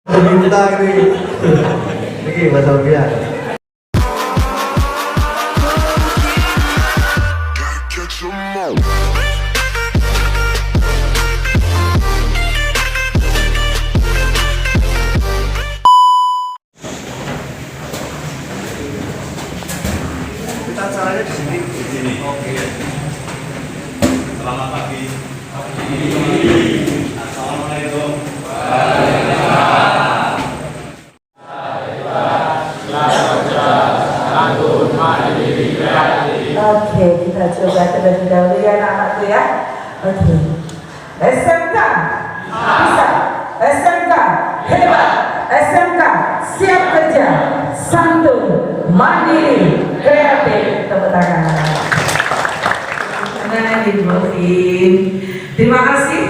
Kita ini masalah dia. Kita caranya di sini. Oke. Selamat pagi. Assalamualaikum. Oke, kita coba terlebih dahulu ya anak-anakku ya. Oke. SMK bisa, SMK hebat, SMK siap kerja, santun, mandiri, kreatif. Tepuk tangan. Nah, dimulai. Terima kasih.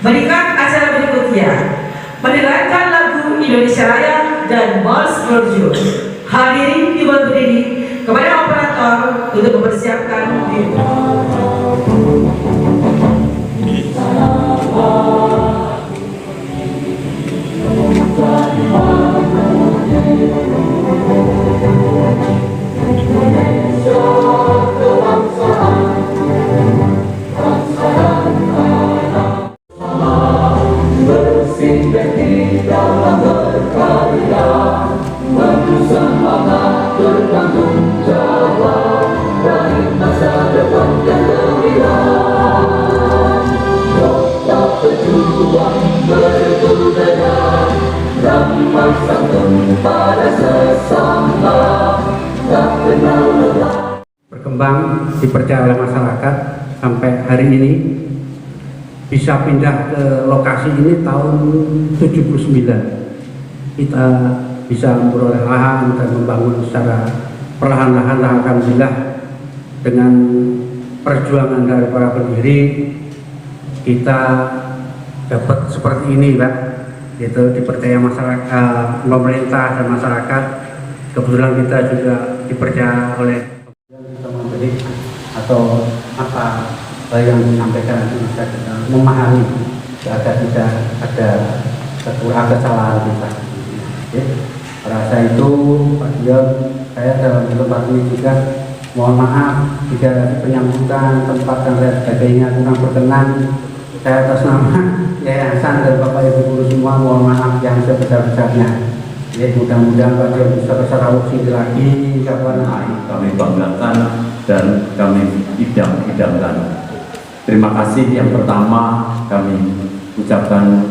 Berikan acara berikutnya. Mendengarkan lagu Indonesia Raya dan Mars Borjo. Hadirin dibuat berdiri kepada operator untuk mempersiapkan diri. Berkembang dipercaya oleh masyarakat sampai hari ini bisa pindah ke lokasi ini tahun 79. Kita bisa memperoleh lahan dan membangun secara perlahan-lahan, alhamdulillah dengan perjuangan dari para pendiri kita dapat seperti ini, Pak. Itu dipercaya masyarakat, pemerintah dan masyarakat. Kebetulan kita juga dipercaya oleh kita memberi atau apa yang disampaikan itu bisa kita memahami agar tidak ada kekurangan kesalahan kita. Rasa itu Pak Dion, saya dalam tempat ini juga mohon maaf jika penyambutan tempat dan lain sebagainya kurang berkenan. Saya atas nama Yayasan dan Bapak Ibu guru semua mohon maaf yang sebesar-besarnya. Ya, mudah-mudahan Pak Dion bisa bersarawuksi lagi kapan Kami banggakan dan kami idam-idamkan. Terima kasih yang pertama kami ucapkan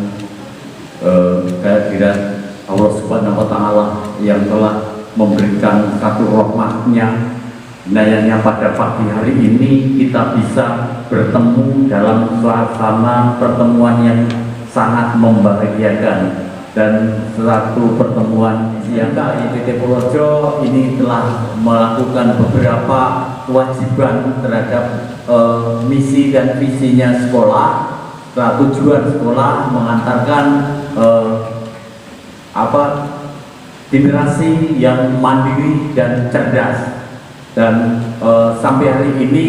kehadiran Allah Subhanahu wa Ta'ala yang telah memberikan satu rahmatnya. Nayanya pada pagi hari ini kita bisa bertemu dalam suasana pertemuan yang sangat membahagiakan, dan satu pertemuan yang IPT Purworejo ini telah melakukan beberapa kewajiban terhadap misi dan visinya sekolah. Tujuan sekolah mengantarkan generasi yang mandiri dan cerdas, dan sampai hari ini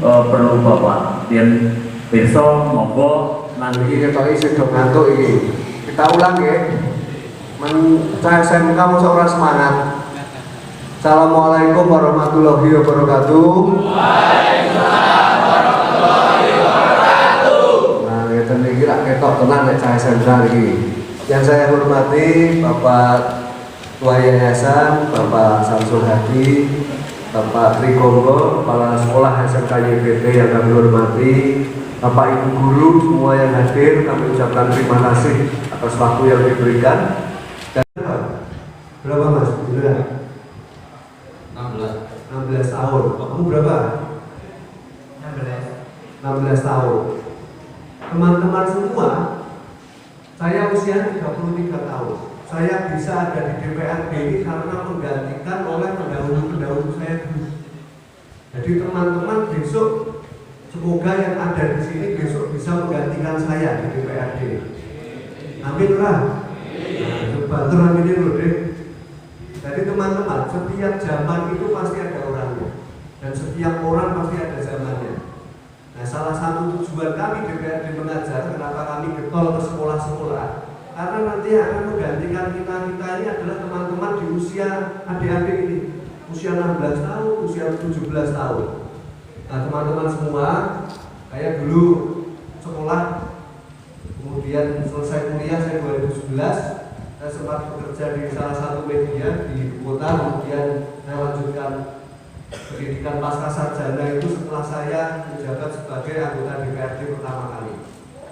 perlu Bapak dan besok monggo Nanti kita isi dong ngantuk ini. Kita ulang ya. Saya SMK masuk orang semangat. Assalamualaikum warahmatullahi wabarakatuh. Waalaikumsalam warahmatullahi wabarakatuh. Nah, kita nih kira ketok tenang nek saya SMK ini. Yang saya hormati Bapak Ketua Yayasan, Bapak Samsul Hadi, Bapak Trigonggo, Kepala Sekolah SMK YPT yang kami hormati, Bapak Ibu guru semua yang hadir, kami ucapkan terima kasih atas waktu yang diberikan. Dan berapa Mas? Benar? 16 tahun. Kamu berapa? 16 tahun. Teman-teman semua, saya usia 33 tahun. Saya bisa ada di DPRD ini karena menggantikan oleh pendahulu-pendahulu saya dulu. Jadi teman-teman besok semoga yang ada di sini besok bisa menggantikan saya di DPRD. Amin lah. Nah, coba teramin dulu deh. Jadi teman-teman, setiap zaman itu pasti ada orangnya, dan setiap orang pasti ada zamannya. Nah, salah satu tujuan kami DPRD mengajar, kenapa kami getol ke sekolah-sekolah, karena nanti yang akan menggantikan kita ini adalah teman-teman di usia adik-adik ini, usia 16 tahun, usia 17 tahun. Nah teman-teman semua, saya dulu sekolah, kemudian selesai kuliah saya 2011. Saya sempat bekerja di salah satu media di ibu kota, kemudian saya lanjutkan pendidikan pasca sarjana itu setelah saya menjabat sebagai anggota DPRD pertama kali.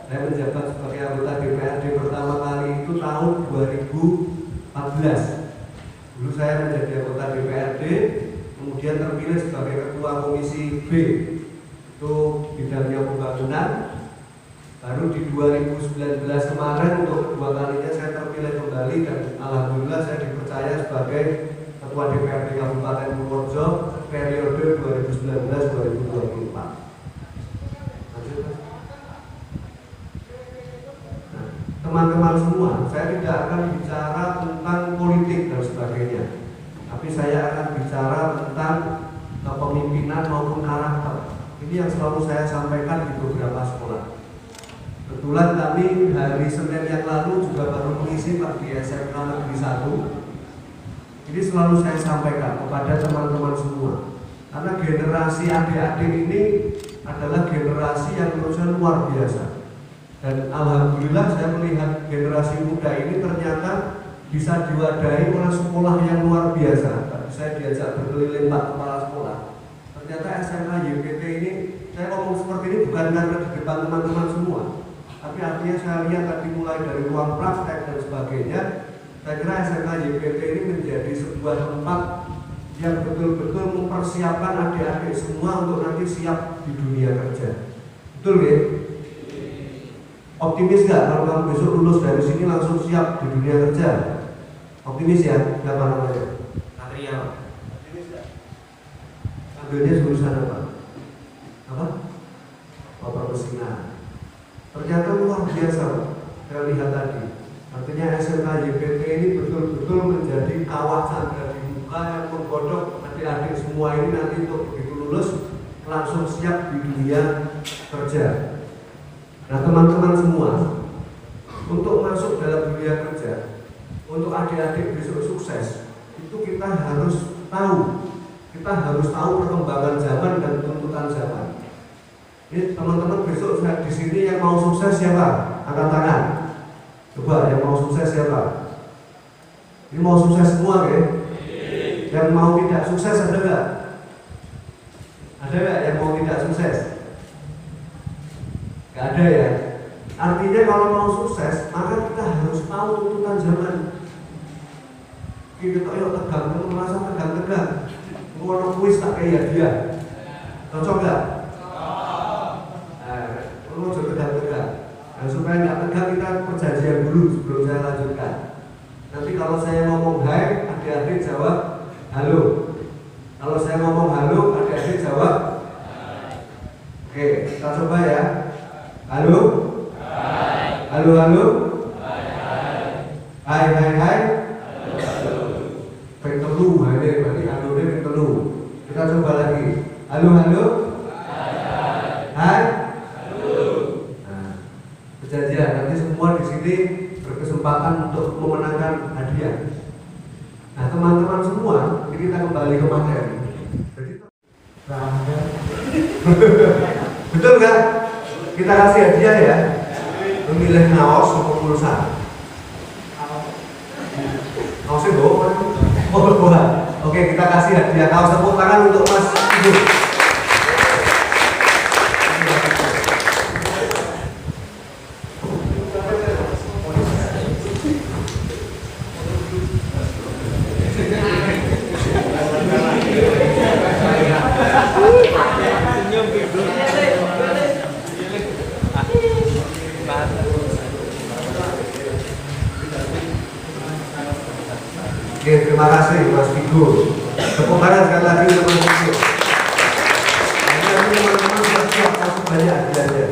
Saya menjabat sebagai anggota DPRD pertama kali itu tahun 2014. Dulu saya menjadi anggota DPRD, kemudian terpilih sebagai ketua komisi B, itu bidangnya pembangunan. Baru di 2019 kemarin untuk kedua kalinya saya terpilih kembali dan alhamdulillah saya dipercaya sebagai Ketua DPRD Kabupaten Purworejo periode 2019-2024. Nah, teman-teman semua, saya tidak akan bicara tentang politik dan sebagainya, tapi saya akan bicara tentang kepemimpinan maupun karakter. Ini yang selalu saya sampaikan di beberapa sekolah. Kebetulan kami hari Senin yang lalu juga baru mengisi Pak di SMK Negeri 1. Ini selalu saya sampaikan kepada teman-teman semua, karena generasi adik-adik ini adalah generasi yang menurut saya luar biasa. Dan alhamdulillah saya melihat generasi muda ini ternyata bisa diwadahi oleh sekolah yang luar biasa. Saya diajak berkeliling Pak Kepala Sekolah. Ternyata SMK YPT ini, saya ngomong seperti ini bukan karena di depan teman-teman semua, tapi artinya saya lihat tadi mulai dari ruang praktek dan sebagainya. Saya kira SMK YPT ini menjadi sebuah tempat yang betul-betul mempersiapkan adik-adik semua untuk nanti siap di dunia kerja. Betul ya? Optimis nggak kalau kamu besok lulus dari sini langsung siap di dunia kerja? Optimis ya? Siapa namanya? Satria. Optimis nggak? Ambilnya jurusan apa? Apa? Permesinan. Ternyata luar biasa, saya lihat tadi. Artinya SMK YPT ini betul-betul menjadi kawasan dari muka yang menggodok adik-adik semua ini nanti untuk begitu lulus langsung siap di dunia kerja. Nah teman-teman semua, untuk masuk dalam dunia kerja, untuk adik-adik besok sukses, itu kita harus tahu perkembangan zaman dan tuntutan zaman. Ini teman-teman besok di sini yang mau sukses siapa? Angkat tangan. Coba yang mau sukses siapa? Ini mau sukses semua ya? Yang mau tidak sukses ada nggak? Ada nggak yang mau tidak sukses? Nggak ada ya? Artinya kalau mau sukses, maka kita harus tahu tuntutan zaman. Kita ayo tegang, kita merasa tegang-tegang. Mau kuis tak kayak dia. Cocok nggak? Perlu tegang-tegang. Nah, supaya nggak tegang kita perjanjian dulu sebelum saya lanjutkan. Nanti kalau saya ngomong hai, adik-adik jawab halo. Kalau saya ngomong halo, adik-adik jawab oke, kita coba ya. Halo? Hai. Halo, halo? Hai, hai, hai. Peng telu, berarti halo ini peng telu. Kita coba lagi. Halo, halo? Hai. Perjanjian nanti semua di sini berkesempatan untuk memenangkan hadiah. Nah teman-teman semua, ini kita kembali ke materi. Jadi, betul nggak? Kita kasih hadiah ya. Memilih kaos atau pulsa. Kaosnya bawa kan? Oh bawa. Oke, kita kasih hadiah kaos. Tepuk tangan untuk Mas Ibu. Oke, terima kasih Mas Figur. Tepuk tangan sekali lagi untuk Mas Figur. Teman-teman siap-siap langsung banyak hadiahnya.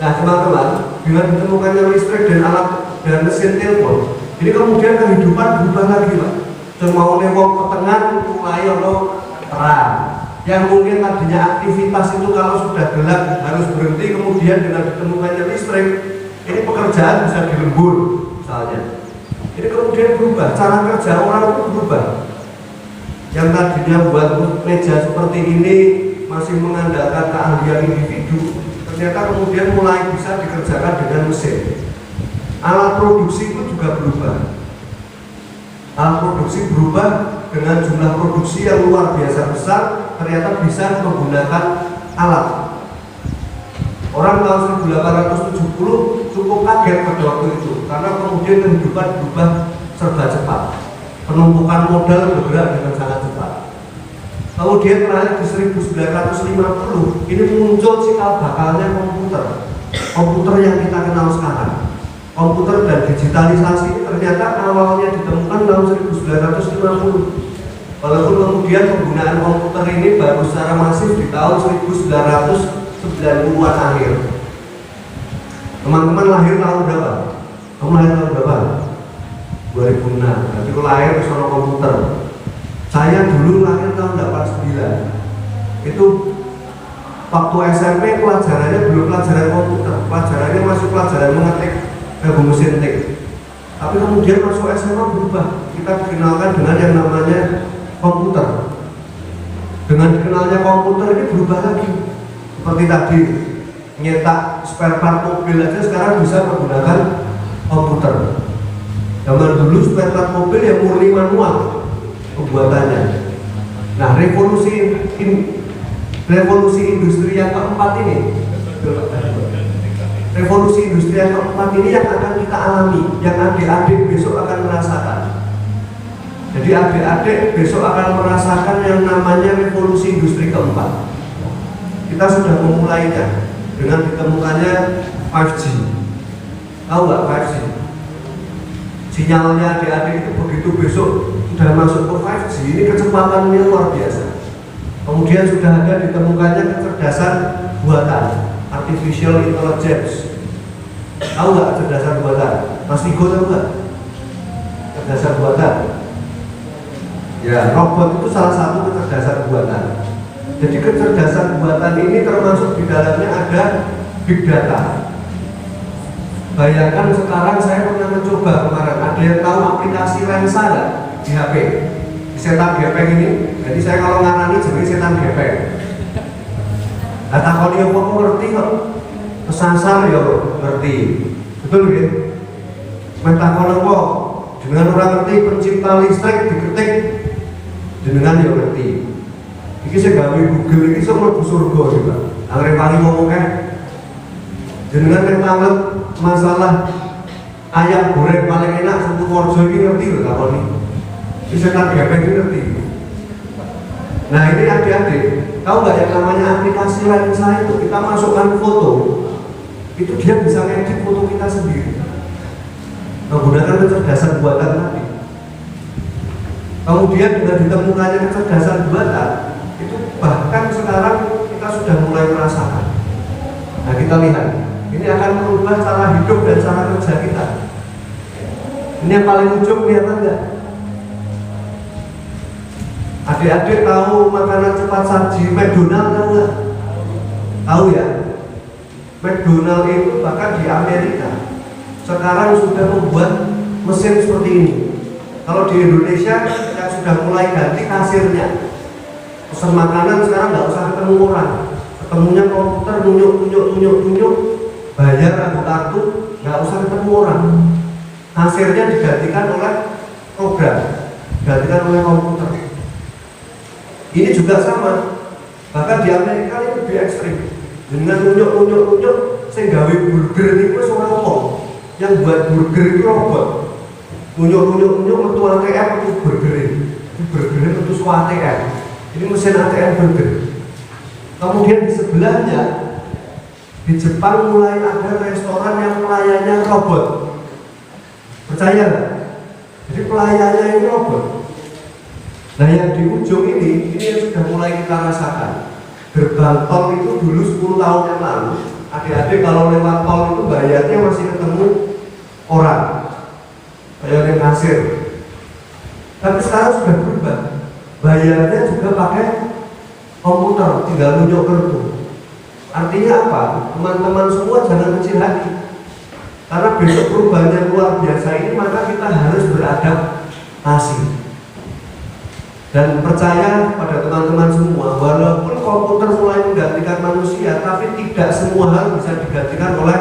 Nah teman-teman, dengan ditemukannya listrik dan alat dan mesin telepon, ini kemudian kehidupan berubah lagi Pak. Semua newok petengan mulai ono terang. Yang mungkin tadinya aktivitas itu kalau sudah gelap harus berhenti, kemudian dengan ditemukannya listrik, ini pekerjaan bisa dilembur. misalnya. Ini kemudian berubah, cara kerja orang itu berubah. Yang tadinya buat meja seperti ini masih mengandalkan keahlian individu, ternyata kemudian mulai bisa dikerjakan dengan mesin. Alat produksi pun juga berubah. Alat produksi berubah dengan jumlah produksi yang luar biasa besar, ternyata bisa menggunakan alat. Orang tahun 1870 cukup kaget pada waktu itu, karena kemudian kehidupan berubah serba cepat. Penumpukan modal bergerak dengan sangat cepat. Kemudian terakhir di 1950 ini muncul cikal bakalnya komputer. Komputer yang kita kenal sekarang. Komputer dan digitalisasi ternyata awalnya ditemukan tahun 1950. Walaupun kemudian penggunaan komputer ini baru secara masif di tahun 1990-an akhir. Teman-teman lahir tahun berapa? Kamu lahir tahun berapa? 2006. Berarti aku lahir di sono komputer. Saya dulu lahir tahun 89. Itu waktu SMP pelajarannya belum pelajaran komputer, pelajarannya masih pelajaran mengetik mesin tik. Tapi kemudian masuk SMA berubah. Kita dikenalkan dengan yang namanya komputer. Dengan dikenalnya komputer ini berubah lagi. Seperti tadi nyetak spare part mobil aja sekarang bisa menggunakan komputer. Zaman dulu spare part mobil yang murni manual pembuatannya. Nah, revolusi industri yang keempat ini, revolusi industri yang keempat ini yang akan kita alami, yang adik-adik besok akan merasakan. Jadi adik-adik besok akan merasakan yang namanya revolusi industri keempat. Kita sudah memulainya dengan ditemukannya 5G. Tahu nggak 5G? Sinyalnya adik-adik itu begitu besok sudah masuk ke 5G, ini kecepatannya luar biasa. Kemudian sudah ada ditemukannya kecerdasan buatan, artificial intelligence. Tahu nggak kecerdasan buatan? Mas Vigo tahu nggak? Kecerdasan buatan. Ya, robot itu salah satu kecerdasan buatan. Jadi kecerdasan buatan ini termasuk di dalamnya ada big data. Bayangkan sekarang saya pernah mencoba kemarin, ada yang tahu aplikasi lensa nggak di HP? Di setan gepeng ini. Jadi saya kalau ngarani jadi setan gepeng. Nah, kalau dia kok ngerti kok, kesasar ya ngerti, betul ya? Metakono kok dengan orang ngerti pencipta listrik diketik, dengan ya ngerti. Ini saya gawe Google ini semua mlebu surga juga. Angger paling ngomongnya, jenengan yang tanggap masalah ayam goreng paling enak satu Purworejo ini ngerti loh takon ini. Ini setan gepeng ini ngerti. Nah ini adik-adik, tahu nggak yang namanya aplikasi lensa itu? Kita masukkan foto, itu dia bisa ngedit foto kita sendiri menggunakan kecerdasan buatan tadi. Kemudian dengan ditemukannya kecerdasan buatan, itu bahkan sekarang kita sudah mulai merasakan. Nah kita lihat, ini akan merubah cara hidup dan cara kerja kita. Ini yang paling ujung kelihatan nggak? Adik-adik tahu makanan cepat saji McDonald tahu nggak? Tahu ya? McDonald itu bahkan di Amerika sekarang sudah membuat mesin seperti ini. Kalau di Indonesia yang sudah mulai ganti kasirnya. Pesan makanan sekarang nggak usah ketemu orang, ketemunya komputer, tunjuk, bayar ada kartu, nggak usah ketemu orang. Kasirnya digantikan oleh program, digantikan oleh komputer. Ini juga sama, bahkan di Amerika ini lebih ekstrim. Dengan tunjuk, saya gawe burger ini pun seorang robot. Yang buat burger itu robot. Tunjuk, metu ATM itu burger metu sebuah ATM. Ini mesin ATM burger. Kemudian di sebelahnya, di Jepang mulai ada restoran yang pelayannya robot. Percaya nggak? Jadi pelayannya itu robot. Nah yang di ujung ini yang sudah mulai kita rasakan. Gerbang tol itu dulu 10 tahun yang lalu, adik-adik kalau lewat tol itu bayarnya masih ketemu orang, bayar yang kasir. Tapi sekarang sudah berubah, bayarnya juga pakai komputer, tinggal nunjuk kartu. Artinya apa? Teman-teman semua jangan kecil hati. Karena besok perubahan yang luar biasa ini, maka kita harus beradaptasi. Dan percaya pada teman-teman semua, walaupun komputer mulai menggantikan manusia, tapi tidak semua hal bisa digantikan oleh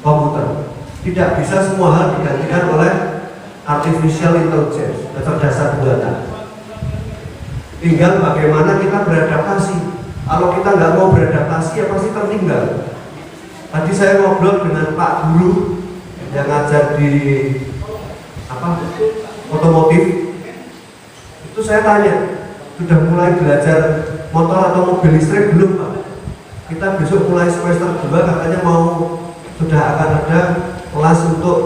komputer. Tidak bisa semua hal digantikan oleh artificial intelligence, kecerdasan buatan. Tinggal bagaimana kita beradaptasi. Kalau kita nggak mau beradaptasi, ya pasti tertinggal. Tadi saya ngobrol dengan Pak Guru yang ngajar di otomotif. Itu saya tanya, sudah mulai belajar motor atau mobil listrik belum Pak? Kita besok mulai semester 2 katanya sudah akan ada kelas untuk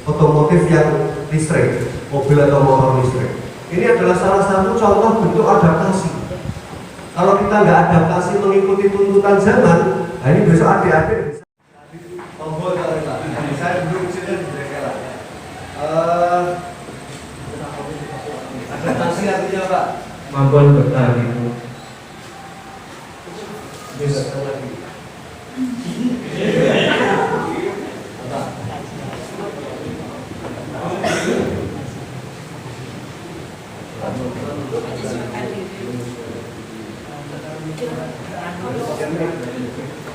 otomotif yang listrik, mobil atau motor listrik. Ini adalah salah satu contoh bentuk adaptasi. Kalau kita nggak adaptasi mengikuti tuntutan zaman, nah ini besok adik-adik bisa tombol kalau saya dulu kecilnya di Brekela. Adaptasi artinya Pak? Kemampuan bertahan itu. Bisa lagi.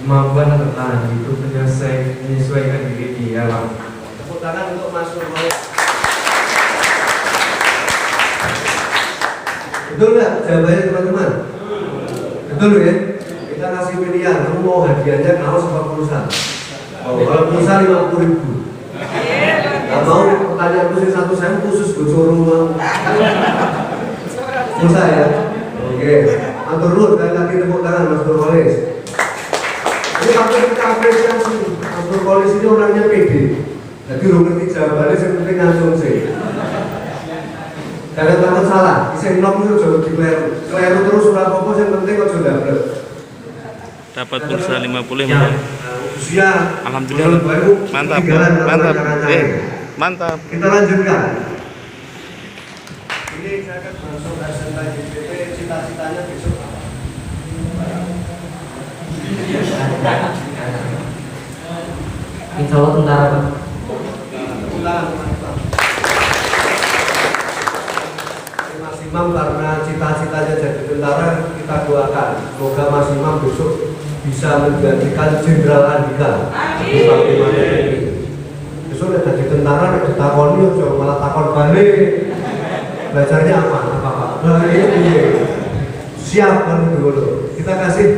Kemampuan bertahan itu menyesuaikan diri di alam. Tepuk tangan untuk Mas Nurul. Betul nggak jawabannya teman-teman? Betul ya? Kita kasih pilihan, kamu mau hadiahnya kaos apa pulsa? Kalau pulsa 50.000. Gak mau pertanyaan khusus satu saya khusus bocor rumah. Pulsa ya? Oke. Atur dulu sekali lagi tepuk tangan Mas Nurul. Ini sampai kita apresiasi. Mas Nurul ini orangnya pede. Jadi lu ngerti jawabannya yang penting langsung sih. Jangan takut salah, isi nom itu jauh di keliru terus surat apa yang penting kok sudah berat. Dapat pulsa 55 ya. Usia alhamdulillah mantap mantap. Kita lanjutkan. Ini saya akan langsung SMK JPP, cita-citanya besok apa? Insya Allah tentara Pak. Mas Imam karena cita-citanya jadi tentara, kita doakan semoga Mas Imam besok bisa menggantikan Jenderal Andika di bagaimana ini. Besok udah jadi tentara, udah ditakoni, malah takon balik. Belajarnya apa Pak? Nah ini siap kan dulu. Kita kasih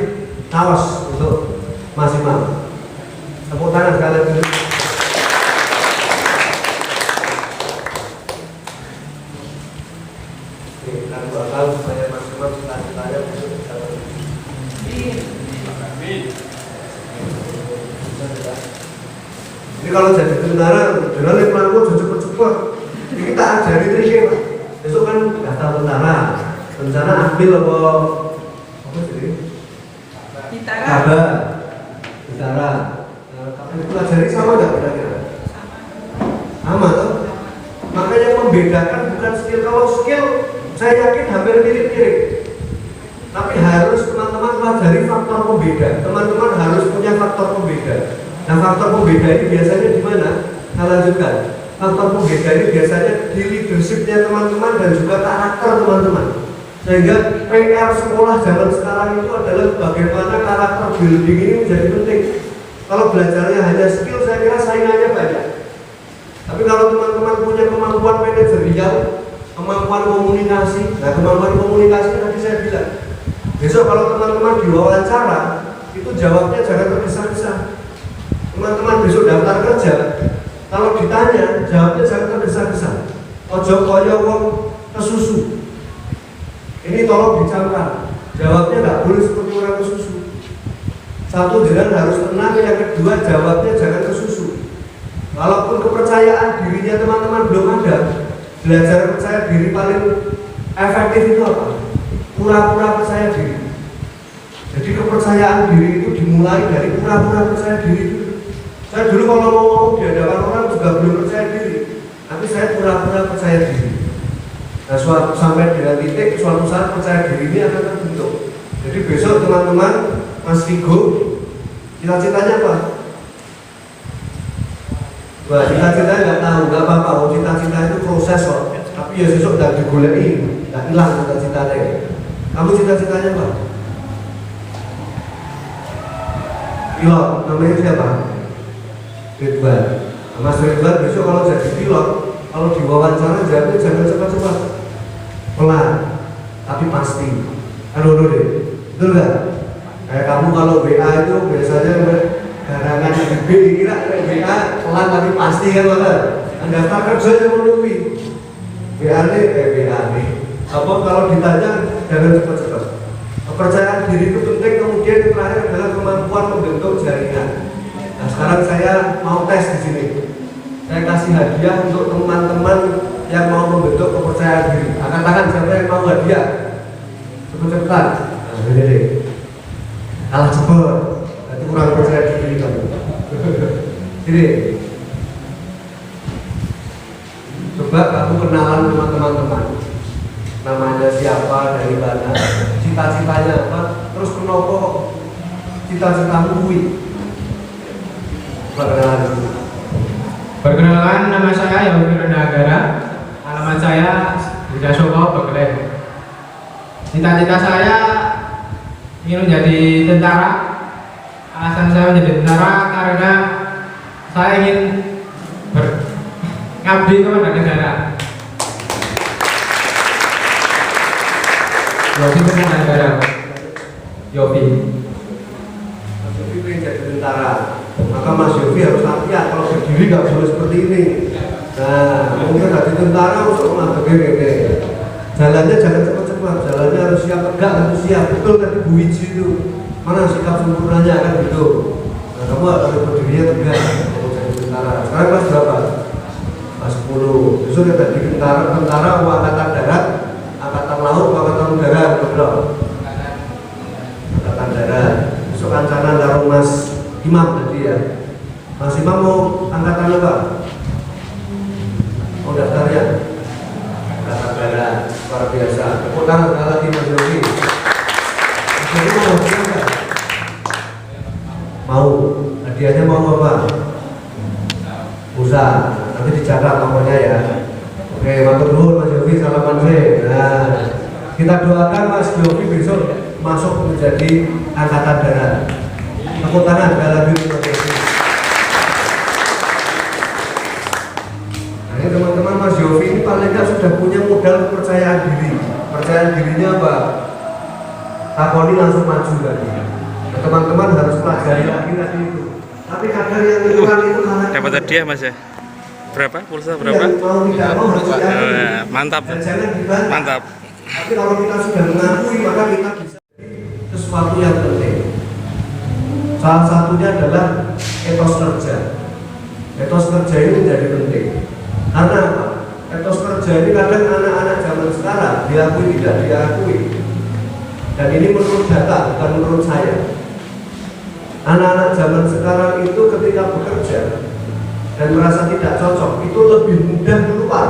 kaos untuk Mas Imam. Tepuk tangan sekali lagi. Kita doakan supaya Mas Imam cita-citanya besok bisa ini kalau jadi tentara, jangan yang melakukan cepet-cepet. Ini kita ajari triknya Pak. Besok kan daftar tentara, rencana ambil apa jadi? Kabar, tentara. Tapi pelajari sama nggak kira-kira? Sama tuh. Makanya membedakan bukan skill. Kalau skill, saya yakin hampir mirip-mirip. Tapi harus teman-teman pelajari faktor pembeda. Teman-teman harus punya faktor pembeda. Nah, faktor pembeda ini biasanya di mana? Saya lanjutkan. Faktor pembeda ini biasanya di leadershipnya teman-teman dan juga karakter teman-teman. Sehingga PR sekolah zaman sekarang itu adalah bagaimana karakter building ini menjadi penting. Kalau belajarnya hanya skill, saya kira saingannya banyak. Tapi kalau teman-teman punya kemampuan manajerial, kemampuan komunikasi, nah kemampuan komunikasi tadi saya bilang. Besok kalau teman-teman diwawancara, itu jawabnya jangan tergesa-gesa. Teman-teman besok daftar kerja, kalau ditanya, jawabnya jangan tergesa-gesa. Ojo koyo wong kesusu. Ini tolong dicamkan. Jawabnya nggak boleh seperti orang kesusu. Satu, jangan harus tenang. Yang kedua, jawabnya jangan kesusu. Walaupun kepercayaan dirinya teman-teman belum ada, belajar percaya diri paling efektif itu apa? Pura-pura percaya diri. Jadi kepercayaan diri itu dimulai dari pura-pura percaya diri itu. Saya dulu kalau mau ngomong di hadapan orang juga belum percaya diri, tapi saya pura-pura percaya diri. Nah, sampai dengan titik suatu saat percaya diri ini akan terbentuk. Jadi besok teman-teman, Mas Vigo, cita-citanya apa? Wah, cita-cita nggak tahu, nggak apa-apa. Oh, cita-cita itu proses kok. Tapi ya besok udah digoleki, nggak hilang cita-citanya. Kamu cita-citanya apa? Pilot, namanya siapa? Ridwan. Mas Ridwan besok kalau jadi pilot, kalau diwawancara jawabnya jangan cepat-cepat, pelan, tapi pasti. Halo deh, betul nggak? Kayak kamu kalau WA itu biasanya garangan B kira WA pelan tapi pasti kan mana? Anda kerja yang menunggu WA nih. Apa kalau ditanya jangan cepat-cepat. Kepercayaan diri itu penting, kemudian yang terakhir adalah kemampuan membentuk jaringan. Nah, sekarang saya mau tes di sini. Saya kasih hadiah untuk teman-teman yang mau membentuk kepercayaan diri. Angkat tangan siapa yang mau hadiah? Cepet-cepetan. Nah, ini deh. Kalah cepet. Nanti kurang percaya diri kamu. Sini. Coba kamu kenalan sama teman-teman. Namanya siapa, dari mana, cita-citanya apa, terus kenapa cita-citamu kuwi. Perkenalan dulu. Perkenalkan, nama saya Yofi Rendagara. Alamat saya di Solo, Bekelen. Cita-cita saya ingin menjadi tentara. Alasan saya menjadi tentara karena saya ingin mengabdi kepada negara. Yofi Rendagara. Yofi. Mas Yofi pengen jadi tentara. Maka Mas Yofi harus latihan, kalau berdiri nggak boleh seperti ini. Nah, mungkin jadi tentara untuk menghadapi ini. Jalannya jangan cepat-cepat, jalannya harus siap tegak, harus siap. Betul tadi Bu Wiji itu, mana sikap sempurnanya kan gitu. Nah, kamu harus berdirinya tegak untuk jadi tentara. Sekarang kelas berapa? Kelas 10. Besok kita jadi tentara, angkatan darat, angkatan laut, angkatan udara, betul. Angkatan darat. Besok kancanan karo Mas Imam tadi ya. Mas Imam mau angkatan apa? Mau daftar ya? Angkatan darat, luar biasa. Tepuk tangan sekali lagi Mas Yofi. Mas Yofi mau hadiah nggak? Mau. Hadiahnya mau apa? Pulsa. Nanti dicatat nomornya ya. Oke, matur nuwun Mas Yofi, salaman sih. Nah, kita doakan Mas Yofi besok masuk menjadi angkatan darat. Tepuk tangan sekali lagi Mas Yofi. Nah, teman-teman, Mas Yofi ini paling nggak sudah punya modal kepercayaan diri. Percayaan dirinya apa? Takoni langsung maju tadi. Nah, teman-teman harus pelajari lagi tadi itu. Tapi kadang yang kurang itu karena Dapat hadiah Mas ya? Berapa? Pulsa berapa? mau tidak mau harus yakin. Mantap. Dan jangan dibantah. Mantap. Tapi kalau kita sudah mengakui, maka kita bisa sesuatu yang penting. Salah satunya adalah etos kerja. Etos kerja ini menjadi penting. Karena apa? Etos kerja ini kadang anak-anak zaman sekarang diakui tidak diakui. Dan ini menurut data, bukan menurut saya. Anak-anak zaman sekarang itu ketika bekerja dan merasa tidak cocok, itu lebih mudah keluar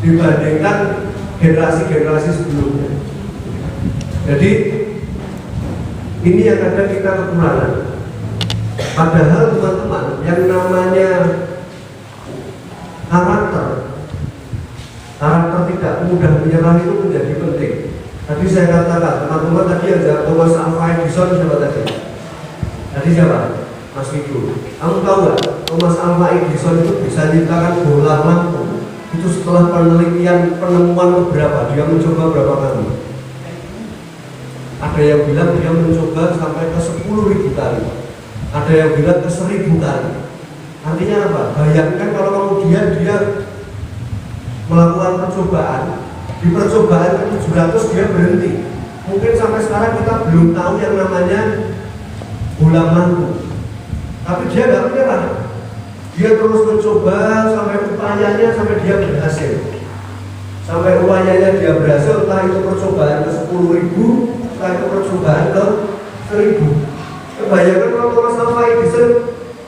dibandingkan generasi-generasi sebelumnya. Jadi ini yang kadang kita kekurangan. Padahal teman-teman, yang namanya karakter tidak mudah menyerah itu menjadi penting. Tadi saya katakan, teman-teman tadi yang jawab Thomas Alva Edison siapa tadi? Tadi siapa? Mas Widu. Kamu tahu nggak? Thomas Alva Edison itu bisa menciptakan bola lampu. Itu setelah penelitian penemuan beberapa, dia mencoba berapa kali? Ada yang bilang dia mencoba sampai ke 10.000 kali. Ada yang bilang ke 1.000 kali. Artinya apa? Bayangkan kalau kemudian dia melakukan percobaan, di percobaan ke-700 dia berhenti. Mungkin sampai sekarang kita belum tahu yang namanya bola lampu. Tapi dia nggak menyerah. Dia terus mencoba sampai upayanya sampai dia berhasil. Sampai upayanya dia berhasil, entah itu percobaan ke 10.000, entah itu percobaan ke 1.000. Bayangkan kalau Thomas Alva Edison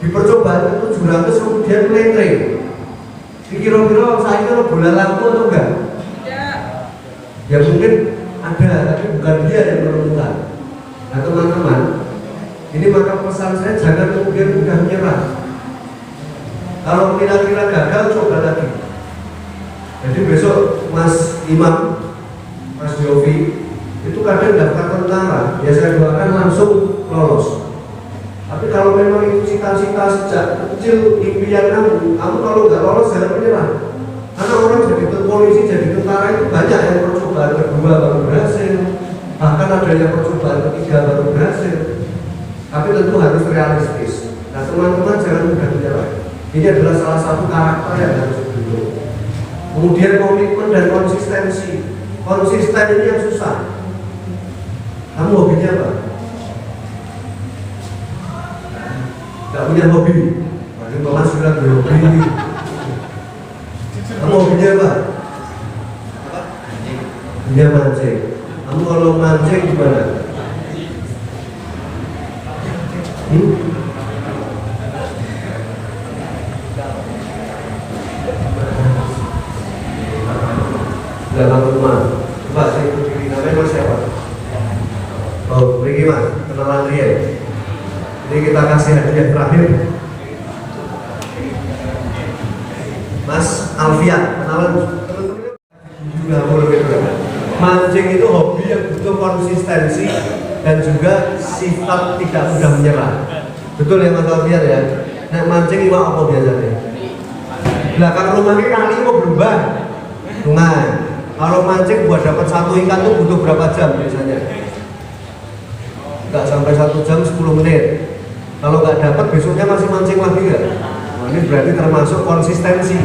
di percobaan ke-700 kemudian meletre. Kira-kira saya kira bola lampu atau enggak? Tidak. Ya mungkin ada, tapi bukan dia yang menemukan. Nah teman-teman, ini maka pesan saya jangan kemudian mudah menyerah. Kalau kira-kira gagal, coba lagi. Jadi besok Mas Imam, Mas Yofi, itu kadang daftar tentara, ya saya doakan langsung lolos. Tapi kalau memang itu cita-cita sejak kecil impian kamu kalau nggak lolos jangan menyerah. Karena orang jadi polisi, jadi tentara itu banyak yang percobaan kedua baru berhasil, bahkan ada yang percobaan ketiga baru berhasil. Tapi tentu harus realistis. Nah teman-teman jangan mudah menyerah. Ini adalah salah satu karakter yang harus dibentuk. Kemudian komitmen dan konsistensi. Konsisten ini yang susah. Kamu hobinya apa? Gak punya hobi. Berarti Thomas bilang hobi. Kamu hobinya apa? Hobinya mancing. Kamu kalau mancing gimana? Dalam rumah. Coba saya ikut diri. Namanya Mas siapa? Oh, pergi Mas. Kenalan dia. Ini kita kasih hadiah terakhir. Mas Alfian, kenalan juga boleh. Mancing itu hobi yang butuh konsistensi dan juga sifat tidak mudah menyerah. Betul ya Mas Alfian ya? Nah mancing iwak apa biasanya? Belakang rumah ini kali mau berubah sungai. Kalau mancing buat dapat satu ikan itu butuh berapa jam biasanya? Enggak sampai 1 jam 10 menit. Kalau nggak dapat besoknya masih mancing lagi nggak? Nah, ini berarti termasuk konsistensi.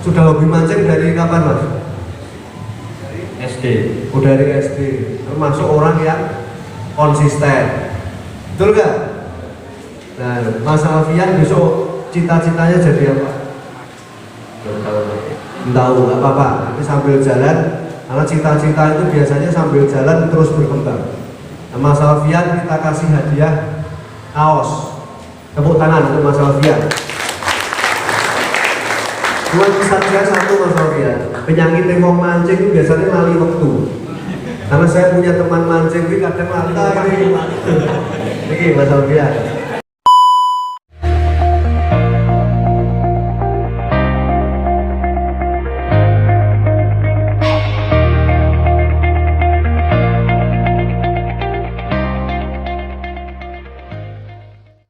Sudah hobi mancing dari kapan Mas? SD. Oh dari SD. Termasuk orang yang konsisten. Betul nggak? Nah Mas Alfian besok cita-citanya jadi apa? Tahu nggak apa-apa. Tapi sambil jalan, karena cita-cita itu biasanya sambil jalan terus berkembang. Nah, Mas Alfian kita kasih hadiah kaos. Tepuk tangan untuk Mas Alfian. Cuma saja satu Mas Alfian. Penyakit yang mancing itu biasanya lali waktu. Karena saya punya teman mancing, kadang lali. Ini Mas Alfian.